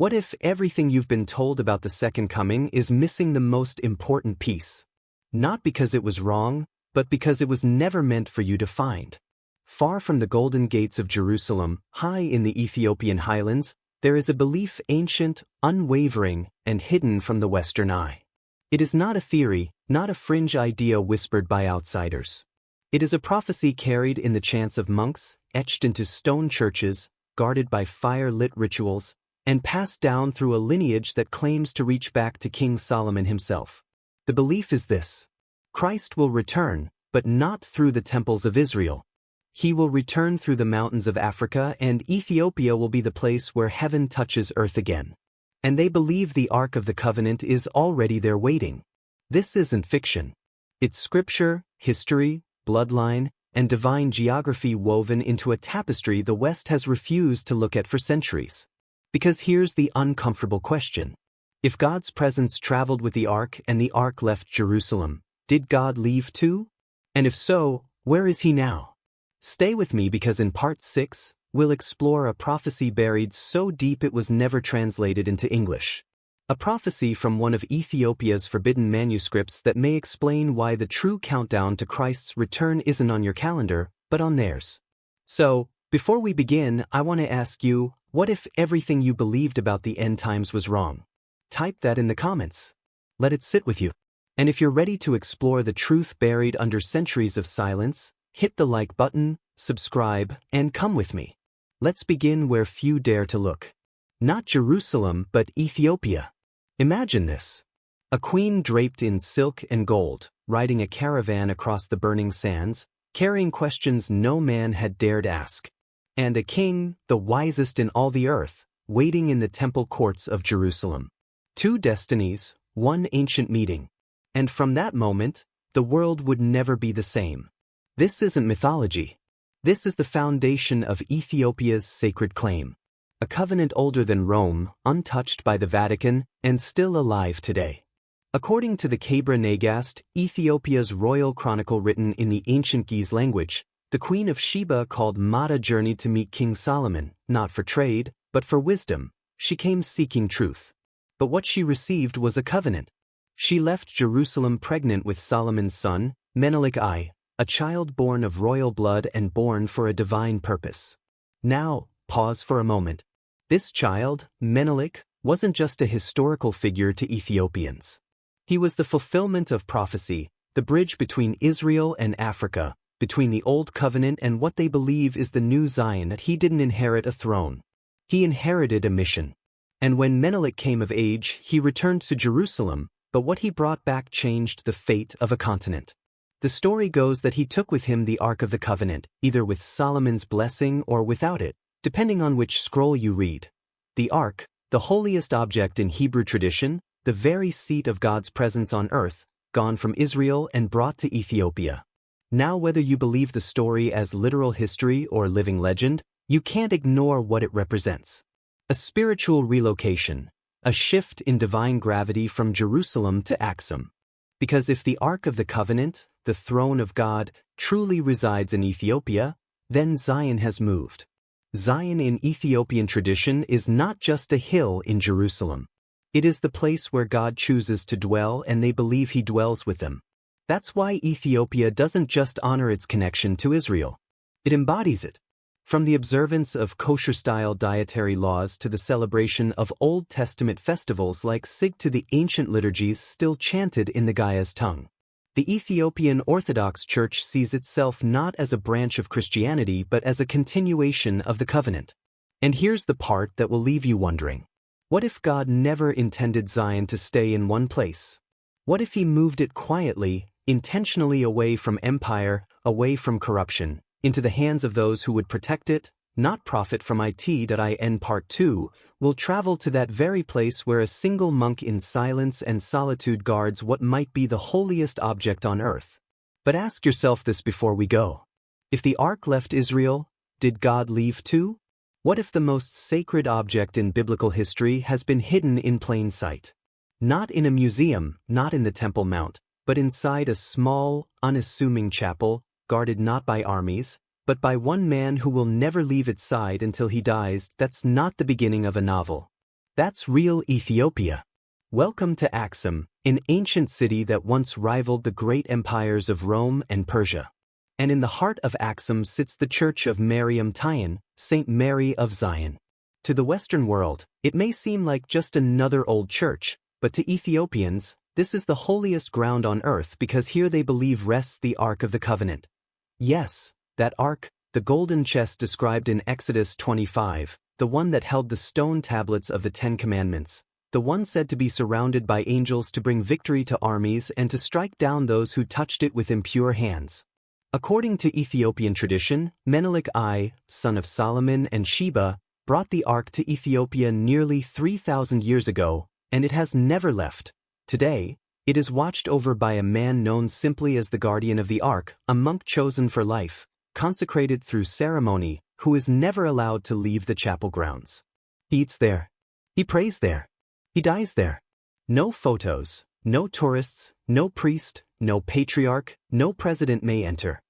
What if everything you've been told about the second coming is missing the most important piece? Not because it was wrong, but because it was never meant for you to find. Far from the golden gates of Jerusalem, high in the Ethiopian highlands, there is a belief ancient, unwavering, and hidden from the Western eye. It is not a theory, not a fringe idea whispered by outsiders. It is a prophecy carried in the chants of monks, etched into stone churches, guarded by fire-lit rituals, and passed down through a lineage that claims to reach back to King Solomon himself. The belief is this: Christ will return, but not through the temples of Israel. He will return through the mountains of Africa, and Ethiopia will be the place where heaven touches earth again. And they believe the Ark of the Covenant is already there waiting. This isn't fiction. It's scripture, history, bloodline, and divine geography woven into a tapestry the West has refused to look at for centuries. Because here's the uncomfortable question. If God's presence traveled with the Ark and the Ark left Jerusalem, did God leave too? And if so, where is he now? Stay with me, because in part 6, we'll explore a prophecy buried so deep it was never translated into English. A prophecy from one of Ethiopia's forbidden manuscripts that may explain why the true countdown to Christ's return isn't on your calendar, but on theirs. So, before we begin, I want to ask you, what if everything you believed about the end times was wrong? Type that in the comments. Let it sit with you. And if you're ready to explore the truth buried under centuries of silence, hit the like button, subscribe, and come with me. Let's begin where few dare to look. Not Jerusalem, but Ethiopia. Imagine this. A queen draped in silk and gold, riding a caravan across the burning sands, carrying questions no man had dared ask. And a king, the wisest in all the earth, waiting in the temple courts of Jerusalem. Two destinies, one ancient meeting. And from that moment, the world would never be the same. This isn't mythology. This is the foundation of Ethiopia's sacred claim. A covenant older than Rome, untouched by the Vatican, and still alive today. According to the Kabra Nagast, Ethiopia's royal chronicle written in the ancient Ge'ez language, the Queen of Sheba called Mata journeyed to meet King Solomon, not for trade, but for wisdom. She came seeking truth. But what she received was a covenant. She left Jerusalem pregnant with Solomon's son, Menelik I, a child born of royal blood and born for a divine purpose. Now, pause for a moment. This child, Menelik, wasn't just a historical figure to Ethiopians. He was the fulfillment of prophecy, the bridge between Israel and Africa, between the Old Covenant and what they believe is the new Zion. That he didn't inherit a throne. He inherited a mission. And when Menelik came of age, he returned to Jerusalem, but what he brought back changed the fate of a continent. The story goes that he took with him the Ark of the Covenant, either with Solomon's blessing or without it, depending on which scroll you read. The Ark, the holiest object in Hebrew tradition, the very seat of God's presence on earth, gone from Israel and brought to Ethiopia. Now, whether you believe the story as literal history or living legend, you can't ignore what it represents. A spiritual relocation, a shift in divine gravity from Jerusalem to Aksum. Because if the Ark of the Covenant, the throne of God, truly resides in Ethiopia, then Zion has moved. Zion in Ethiopian tradition is not just a hill in Jerusalem. It is the place where God chooses to dwell, and they believe he dwells with them. That's why Ethiopia doesn't just honor its connection to Israel. It embodies it. From the observance of kosher-style dietary laws to the celebration of Old Testament festivals like Sig to the ancient liturgies still chanted in the Ge'ez tongue. The Ethiopian Orthodox Church sees itself not as a branch of Christianity but as a continuation of the covenant. And here's the part that will leave you wondering. What if God never intended Zion to stay in one place? What if he moved it quietly, intentionally away from empire, away from corruption, into the hands of those who would protect it, not profit from it? In part 2, we'll travel to that very place where a single monk in silence and solitude guards what might be the holiest object on earth. But ask yourself this before we go. If the Ark left Israel, did God leave too? What if the most sacred object in biblical history has been hidden in plain sight? Not in a museum, not in the Temple Mount, but inside a small, unassuming chapel, guarded not by armies, but by one man who will never leave its side until he dies. That's not the beginning of a novel. That's real Ethiopia. Welcome to Axum, an ancient city that once rivaled the great empires of Rome and Persia. And in the heart of Axum sits the Church of Mariam Tayan, Saint Mary of Zion. To the Western world, it may seem like just another old church, but to Ethiopians, this is the holiest ground on earth because here they believe rests the Ark of the Covenant. Yes, that Ark, the golden chest described in Exodus 25, the one that held the stone tablets of the Ten Commandments, the one said to be surrounded by angels to bring victory to armies and to strike down those who touched it with impure hands. According to Ethiopian tradition, Menelik I, son of Solomon and Sheba, brought the Ark to Ethiopia nearly 3,000 years ago, and it has never left. Today, it is watched over by a man known simply as the guardian of the Ark, a monk chosen for life, consecrated through ceremony, who is never allowed to leave the chapel grounds. He eats there. He prays there. He dies there. No photos, no tourists, no priest, no patriarch, no president may enter.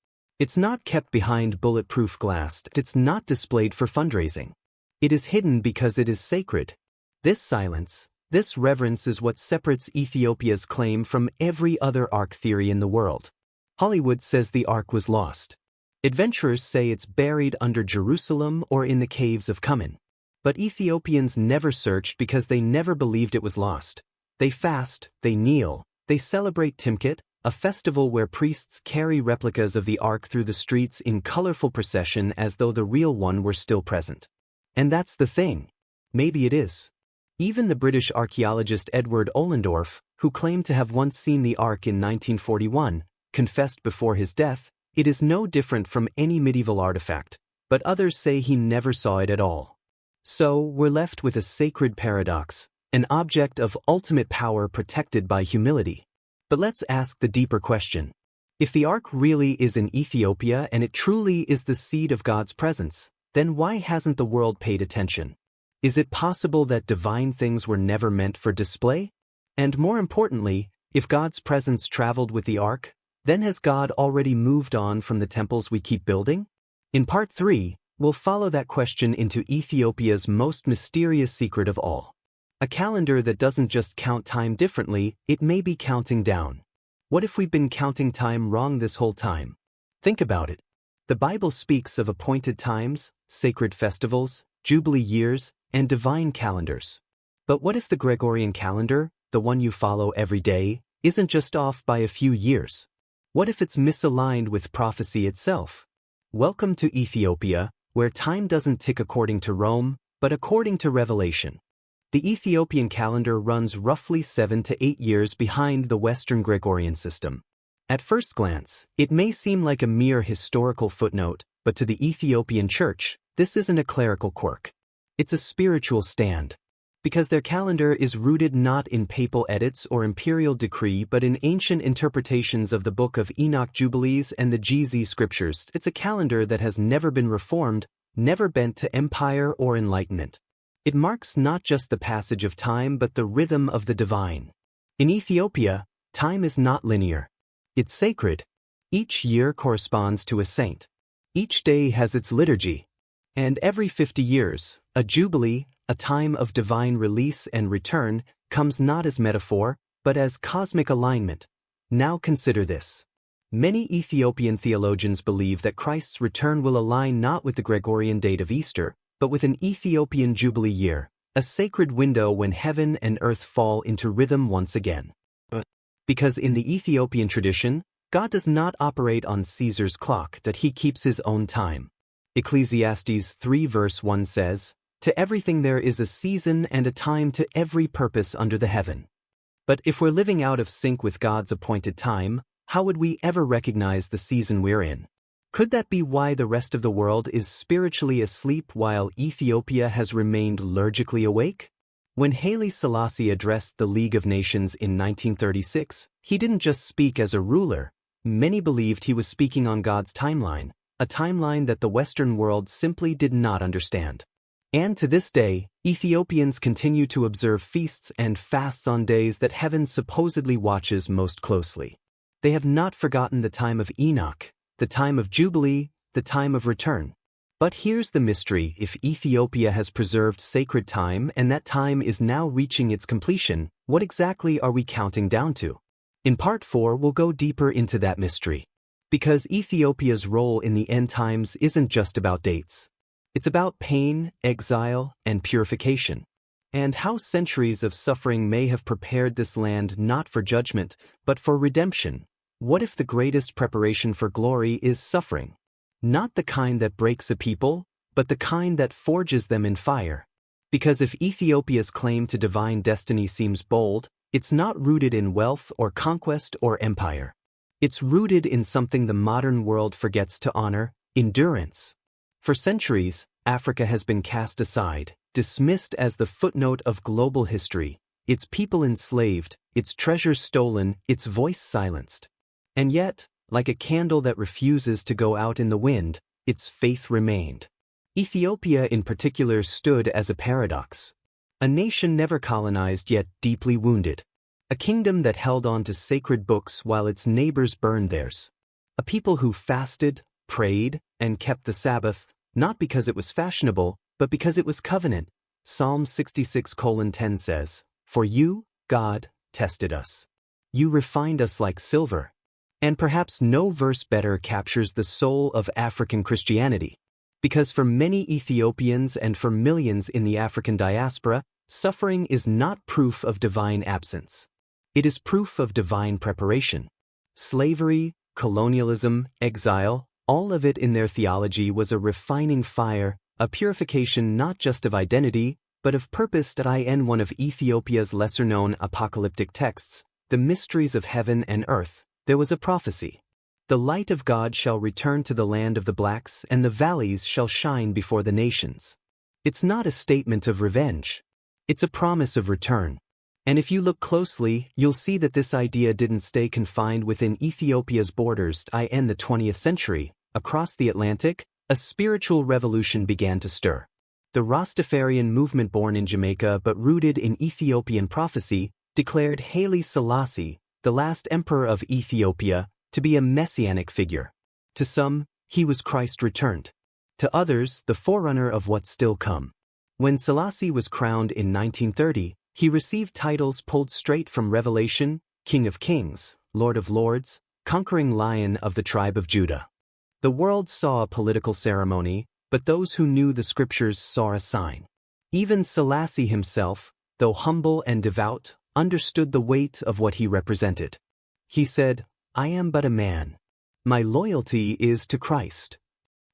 It's not kept behind bulletproof glass. It's not displayed for fundraising. It is hidden because it is sacred. This silence, this reverence is what separates Ethiopia's claim from every other Ark theory in the world. Hollywood says the Ark was lost. Adventurers say it's buried under Jerusalem or in the caves of Qumran. But Ethiopians never searched because they never believed it was lost. They fast, they kneel, they celebrate Timkit, a festival where priests carry replicas of the Ark through the streets in colorful procession as though the real one were still present. And that's the thing. Maybe it is. Even the British archaeologist Edward Ollendorff, who claimed to have once seen the Ark in 1941, confessed before his death, it is no different from any medieval artifact, but others say he never saw it at all. So, we're left with a sacred paradox, an object of ultimate power protected by humility. But let's ask the deeper question. If the Ark really is in Ethiopia and it truly is the seed of God's presence, then why hasn't the world paid attention? Is it possible that divine things were never meant for display? And more importantly, if God's presence traveled with the Ark, then has God already moved on from the temples we keep building? In part 3, we'll follow that question into Ethiopia's most mysterious secret of all. A calendar that doesn't just count time differently, it may be counting down. What if we've been counting time wrong this whole time? Think about it. The Bible speaks of appointed times, sacred festivals, jubilee years, and divine calendars. But what if the Gregorian calendar, the one you follow every day, isn't just off by a few years? What if it's misaligned with prophecy itself? Welcome to Ethiopia, where time doesn't tick according to Rome, but according to Revelation. The Ethiopian calendar runs roughly 7 to 8 years behind the Western Gregorian system. At first glance, it may seem like a mere historical footnote, but to the Ethiopian church, this isn't a clerical quirk. It's a spiritual stand. Because their calendar is rooted not in papal edits or imperial decree but in ancient interpretations of the Book of Enoch Jubilees and the GZ Scriptures, it's a calendar that has never been reformed, never bent to empire or enlightenment. It marks not just the passage of time but the rhythm of the divine. In Ethiopia, time is not linear. It's sacred. Each year corresponds to a saint. Each day has its liturgy. And every 50 years, a jubilee, a time of divine release and return, comes not as metaphor, but as cosmic alignment. Now consider this. Many Ethiopian theologians believe that Christ's return will align not with the Gregorian date of Easter, but with an Ethiopian Jubilee year, a sacred window when heaven and earth fall into rhythm once again. Because in the Ethiopian tradition, God does not operate on Caesar's clock, that he keeps his own time. Ecclesiastes 3 verse 1 says, "To everything there is a season and a time to every purpose under the heaven." But if we're living out of sync with God's appointed time, how would we ever recognize the season we're in? Could that be why the rest of the world is spiritually asleep while Ethiopia has remained liturgically awake? When Haile Selassie addressed the League of Nations in 1936, he didn't just speak as a ruler. Many believed he was speaking on God's timeline, a timeline that the Western world simply did not understand. And to this day, Ethiopians continue to observe feasts and fasts on days that heaven supposedly watches most closely. They have not forgotten the time of Enoch, the time of Jubilee, the time of return. But here's the mystery: if Ethiopia has preserved sacred time and that time is now reaching its completion, what exactly are we counting down to? In Part 4 we'll go deeper into that mystery. Because Ethiopia's role in the end times isn't just about dates. It's about pain, exile, and purification. And how centuries of suffering may have prepared this land not for judgment, but for redemption. What if the greatest preparation for glory is suffering? Not the kind that breaks a people, but the kind that forges them in fire. Because if Ethiopia's claim to divine destiny seems bold, it's not rooted in wealth or conquest or empire. It's rooted in something the modern world forgets to honor: endurance. For centuries, Africa has been cast aside, dismissed as the footnote of global history, its people enslaved, its treasures stolen, its voice silenced. And yet, like a candle that refuses to go out in the wind, its faith remained. Ethiopia in particular stood as a paradox. A nation never colonized yet deeply wounded. A kingdom that held on to sacred books while its neighbors burned theirs. A people who fasted, prayed, and kept the Sabbath, not because it was fashionable, but because it was covenant. Psalm 66:10 says, "For you, God, tested us. You refined us like silver." And perhaps no verse better captures the soul of African Christianity. Because for many Ethiopians and for millions in the African diaspora, suffering is not proof of divine absence. It is proof of divine preparation. Slavery, colonialism, exile, all of it in their theology was a refining fire, a purification not just of identity, but of purpose. In one of Ethiopia's lesser-known apocalyptic texts, The Mysteries of Heaven and Earth, there was a prophecy. The light of God shall return to the land of the blacks, and the valleys shall shine before the nations. It's not a statement of revenge. It's a promise of return. And if you look closely, you'll see that this idea didn't stay confined within Ethiopia's borders. In the 20th century, across the Atlantic, a spiritual revolution began to stir. The Rastafarian movement, born in Jamaica but rooted in Ethiopian prophecy, declared Haile Selassie, the last emperor of Ethiopia, to be a messianic figure. To some, he was Christ returned. To others, the forerunner of what's still come. When Selassie was crowned in 1930, he received titles pulled straight from Revelation: King of Kings, Lord of Lords, Conquering Lion of the tribe of Judah. The world saw a political ceremony, but those who knew the scriptures saw a sign. Even Selassie himself, though humble and devout, understood the weight of what he represented. He said, "I am but a man. My loyalty is to Christ."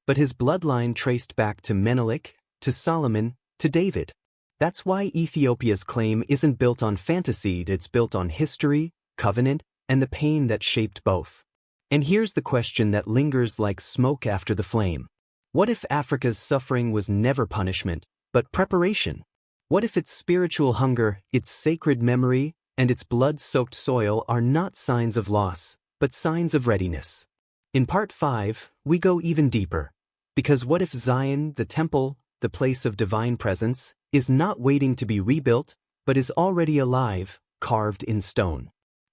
But his bloodline traced back to Menelik, to Solomon, to David. That's why Ethiopia's claim isn't built on fantasy, it's built on history, covenant, and the pain that shaped both. And here's the question that lingers like smoke after the flame. What if Africa's suffering was never punishment, but preparation? What if its spiritual hunger, its sacred memory, and its blood-soaked soil are not signs of loss, but signs of readiness? In Part 5, we go even deeper. Because what if Zion, the temple, the place of divine presence, is not waiting to be rebuilt, but is already alive, carved in stone,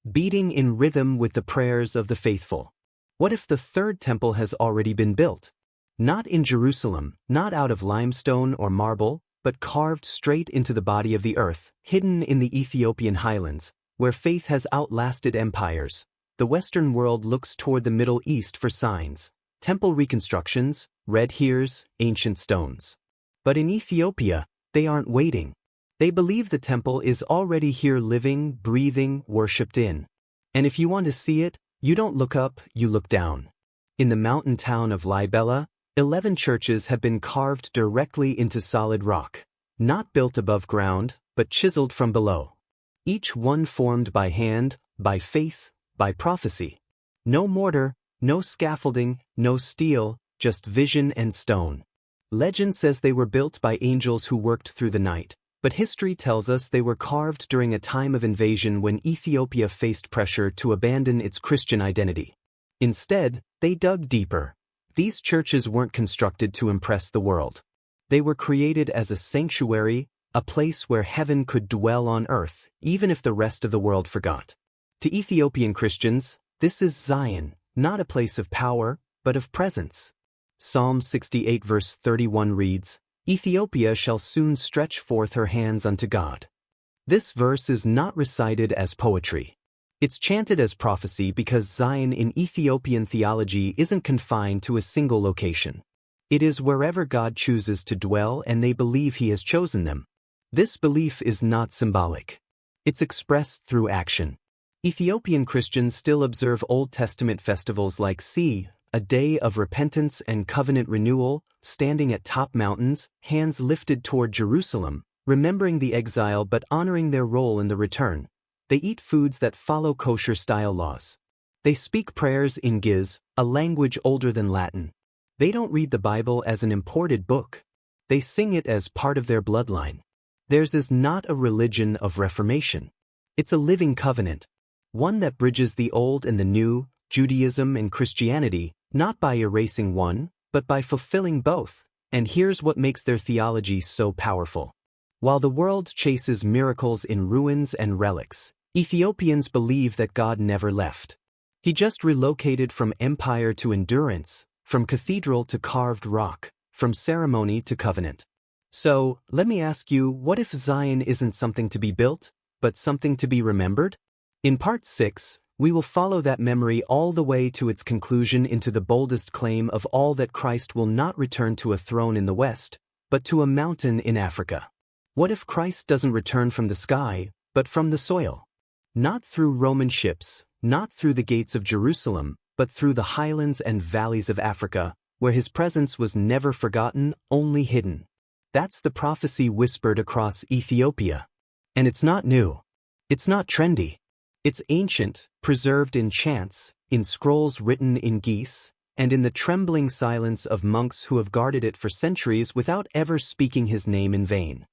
beating in rhythm with the prayers of the faithful? What if the third temple has already been built? Not in Jerusalem, not out of limestone or marble, but carved straight into the body of the earth, hidden in the Ethiopian highlands, where faith has outlasted empires. The Western world looks toward the Middle East for signs: temple reconstructions, red hears, ancient stones. But in Ethiopia, they aren't waiting. They believe the temple is already here, living, breathing, worshipped in. And if you want to see it, you don't look up, you look down. In the mountain town of Libella, 11 churches have been carved directly into solid rock, not built above ground, but chiseled from below. Each one formed by hand, by faith, by prophecy. No mortar, no scaffolding, no steel, just vision and stone. Legend says they were built by angels who worked through the night, but history tells us they were carved during a time of invasion when Ethiopia faced pressure to abandon its Christian identity. Instead, they dug deeper. These churches weren't constructed to impress the world. They were created as a sanctuary, a place where heaven could dwell on earth, even if the rest of the world forgot. To Ethiopian Christians, this is Zion, not a place of power, but of presence. Psalm 68 verse 31 reads, "Ethiopia shall soon stretch forth her hands unto God." This verse is not recited as poetry. It's chanted as prophecy because Zion in Ethiopian theology isn't confined to a single location. It is wherever God chooses to dwell and they believe He has chosen them. This belief is not symbolic. It's expressed through action. Ethiopian Christians still observe Old Testament festivals like a day of repentance and covenant renewal, standing at top mountains, hands lifted toward Jerusalem, remembering the exile but honoring their role in the return. They eat foods that follow kosher-style laws. They speak prayers in Giz, a language older than Latin. They don't read the Bible as an imported book. They sing it as part of their bloodline. Theirs is not a religion of reformation. It's a living covenant, one that bridges the old and the new, Judaism and Christianity, not by erasing one, but by fulfilling both. And here's what makes their theology so powerful. While the world chases miracles in ruins and relics, Ethiopians believe that God never left. He just relocated from empire to endurance, from cathedral to carved rock, from ceremony to covenant. So, let me ask you, what if Zion isn't something to be built, but something to be remembered? In Part 6, we will follow that memory all the way to its conclusion into the boldest claim of all that Christ will not return to a throne in the West, but to a mountain in Africa. What if Christ doesn't return from the sky, but from the soil? Not through Roman ships, not through the gates of Jerusalem, but through the highlands and valleys of Africa, where His presence was never forgotten, only hidden. That's the prophecy whispered across Ethiopia. And it's not new. It's not trendy. It's ancient, preserved in chants, in scrolls written in geese, and in the trembling silence of monks who have guarded it for centuries without ever speaking His name in vain.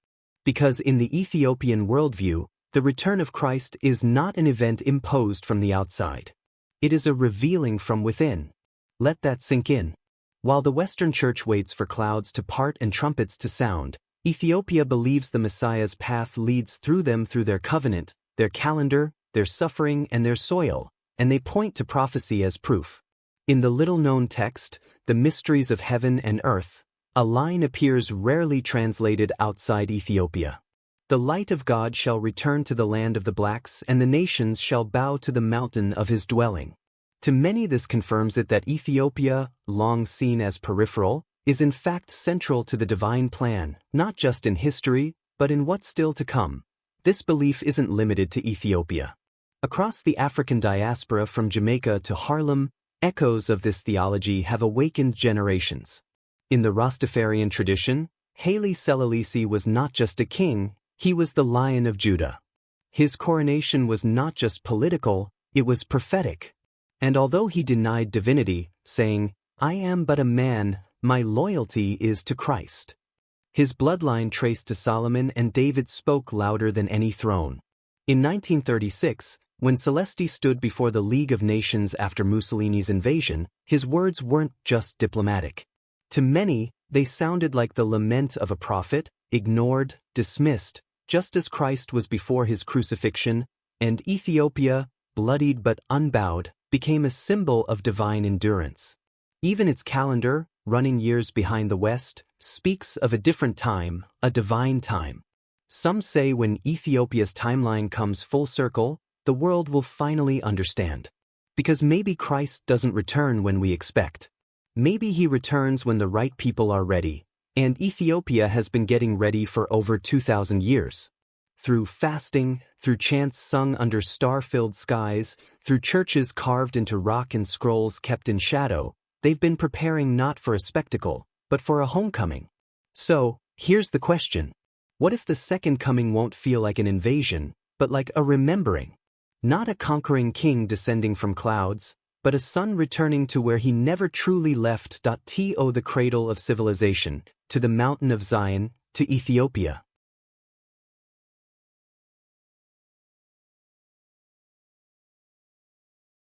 Because in the Ethiopian worldview, the return of Christ is not an event imposed from the outside. It is a revealing from within. Let that sink in. While the Western Church waits for clouds to part and trumpets to sound, Ethiopia believes the Messiah's path leads through them through their covenant, their calendar, their suffering and their soil, and they point to prophecy as proof. In the little-known text, The Mysteries of Heaven and Earth, a line appears rarely translated outside Ethiopia. The light of God shall return to the land of the blacks, and the nations shall bow to the mountain of His dwelling. To many this confirms it that Ethiopia, long seen as peripheral, is in fact central to the divine plan, not just in history, but in what's still to come. This belief isn't limited to Ethiopia. Across the African diaspora from Jamaica to Harlem, echoes of this theology have awakened generations. In the Rastafarian tradition, Haile Selassie was not just a king, he was the Lion of Judah. His coronation was not just political, it was prophetic. And although he denied divinity, saying, "I am but a man, my loyalty is to Christ," his bloodline traced to Solomon and David spoke louder than any throne. In 1936, when Selassie stood before the League of Nations after Mussolini's invasion, his words weren't just diplomatic. To many, they sounded like the lament of a prophet, ignored, dismissed, just as Christ was before His crucifixion, and Ethiopia, bloodied but unbowed, became a symbol of divine endurance. Even its calendar, running years behind the West, speaks of a different time, a divine time. Some say when Ethiopia's timeline comes full circle, the world will finally understand. Because maybe Christ doesn't return when we expect. Maybe He returns when the right people are ready, and Ethiopia has been getting ready for over 2,000 years. Through fasting, through chants sung under star-filled skies, through churches carved into rock and scrolls kept in shadow, they've been preparing not for a spectacle, but for a homecoming. So, here's the question. What if the second coming won't feel like an invasion, but like a remembering? Not a conquering king descending from clouds, but a son returning to where he never truly left. To the cradle of civilization, to the mountain of Zion, to Ethiopia.